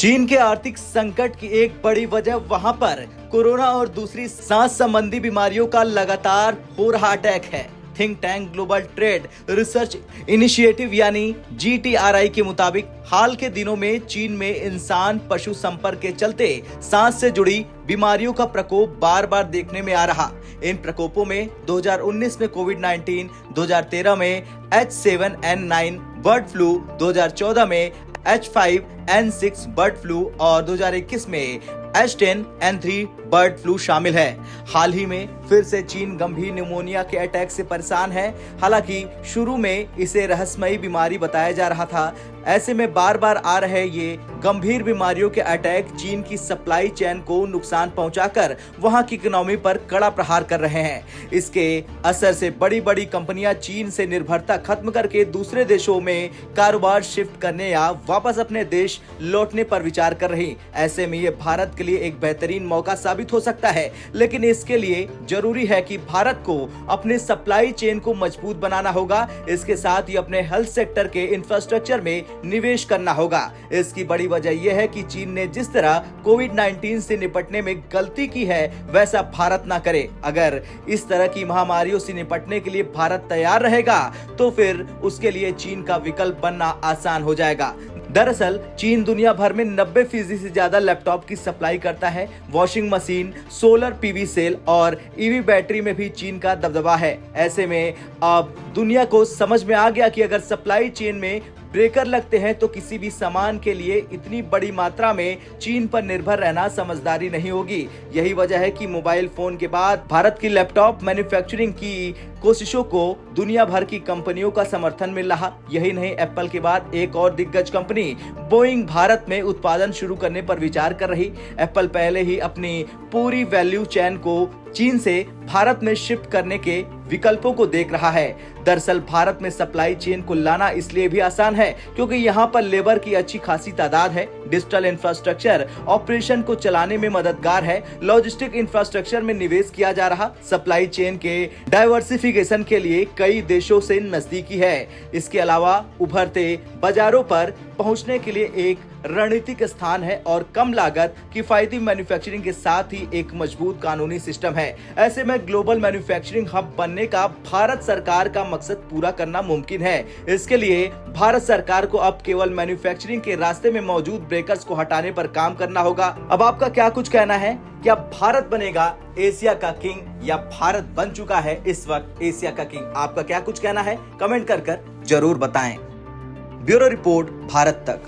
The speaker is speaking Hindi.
चीन के आर्थिक संकट की एक बड़ी वजह वहां पर कोरोना और दूसरी सांस संबंधी बीमारियों का लगातार हो रहा अटैक है। Think tank global trade research initiative यानी GTRI के मुताबिक हाल के दिनों में चीन में इंसान पशु संपर्क के चलते सांस से जुड़ी बीमारियों का प्रकोप बार बार देखने में आ रहा। इन प्रकोपों में 2019 में कोविड-19, 2013 में H7N9 बर्ड फ्लू, 2014 में H5N6 बर्ड फ्लू और 2021 में H10N3 बर्ड फ्लू शामिल है। हाल ही में फिर से चीन गंभीर निमोनिया के अटैक से परेशान है। हालांकि शुरू में इसे रहस्यमयी बीमारी बताया जा रहा था। ऐसे में बार बार आ रहे ये गंभीर बीमारियों के अटैक चीन की सप्लाई चेन को नुकसान पहुंचाकर वहां की इकोनॉमी पर कड़ा प्रहार कर रहे हैं। इसके असर से बड़ी बड़ी कंपनियां चीन से निर्भरता खत्म करके दूसरे देशों में कारोबार शिफ्ट करने या वापस अपने देश लौटने पर विचार कर रही। ऐसे में ये भारत के लिए एक बेहतरीन मौका साबित हो सकता है, लेकिन इसके लिए जरूरी है कि भारत को अपने सप्लाई चेन को मजबूत बनाना होगा। इसके साथ ही अपने हेल्थ सेक्टर के इंफ्रास्ट्रक्चर में निवेश करना होगा। इसकी बड़ी वजह यह है कि चीन ने जिस तरह कोविड-19 से निपटने में गलती की है, वैसा भारत ना करे। अगर इस तरह की महामारियों से निपटने के लिए भारत तैयार रहेगा, तो फिर उसके लिए चीन का विकल्प बनना आसान हो जाएगा। दरअसल चीन दुनिया भर में 90% से ज्यादा लैपटॉप की सप्लाई करता है। Washing machine, solar PV cell और EV बैटरी में भी चीन का दबदबा है। ऐसे में अब दुनिया को समझ में आ गया कि अगर सप्लाई चेन में ब्रेकर लगते हैं तो किसी भी सामान के लिए इतनी बड़ी मात्रा में चीन पर निर्भर रहना समझदारी नहीं होगी। यही वजह है कि मोबाइल फोन के बाद भारत की लैपटॉप मैन्युफैक्चरिंग की कोशिशों को दुनिया भर की कंपनियों का समर्थन मिल रहा। यही नहीं, एप्पल के बाद एक और दिग्गज कंपनी बोइंग भारत में उत्पादन शुरू करने पर विचार कर रही। एप्पल पहले ही अपनी पूरी वैल्यू चेन को चीन से भारत में शिफ्ट करने के विकल्पों को देख रहा है। दरअसल भारत में सप्लाई चेन को लाना इसलिए भी आसान है क्योंकि यहाँ पर लेबर की अच्छी खासी तादाद है। डिजिटल इंफ्रास्ट्रक्चर ऑपरेशन को चलाने में मददगार है। लॉजिस्टिक इंफ्रास्ट्रक्चर में निवेश किया जा रहा। सप्लाई चेन के डाइवर्सिफिकेशन के लिए कई देशों से नजदीकी है। इसके अलावा उभरते बाजारों पर पहुंचने के लिए एक रणनीतिक स्थान है और कम लागत, किफायती मैन्युफैक्चरिंग के साथ ही एक मजबूत कानूनी सिस्टम है। ऐसे में ग्लोबल मैन्युफैक्चरिंग हब बनने का भारत सरकार का मकसद पूरा करना मुमकिन है। इसके लिए भारत सरकार को अब केवल मैन्युफैक्चरिंग के रास्ते में मौजूद ब्रेकर्स को हटाने पर काम करना होगा। अब आपका क्या कुछ कहना है? क्या भारत बनेगा एशिया का किंग या भारत बन चुका है इस वक्त एशिया का किंग? आपका क्या कुछ कहना है? कमेंट कर जरूर बताएं। ब्यूरो रिपोर्ट, भारत तक।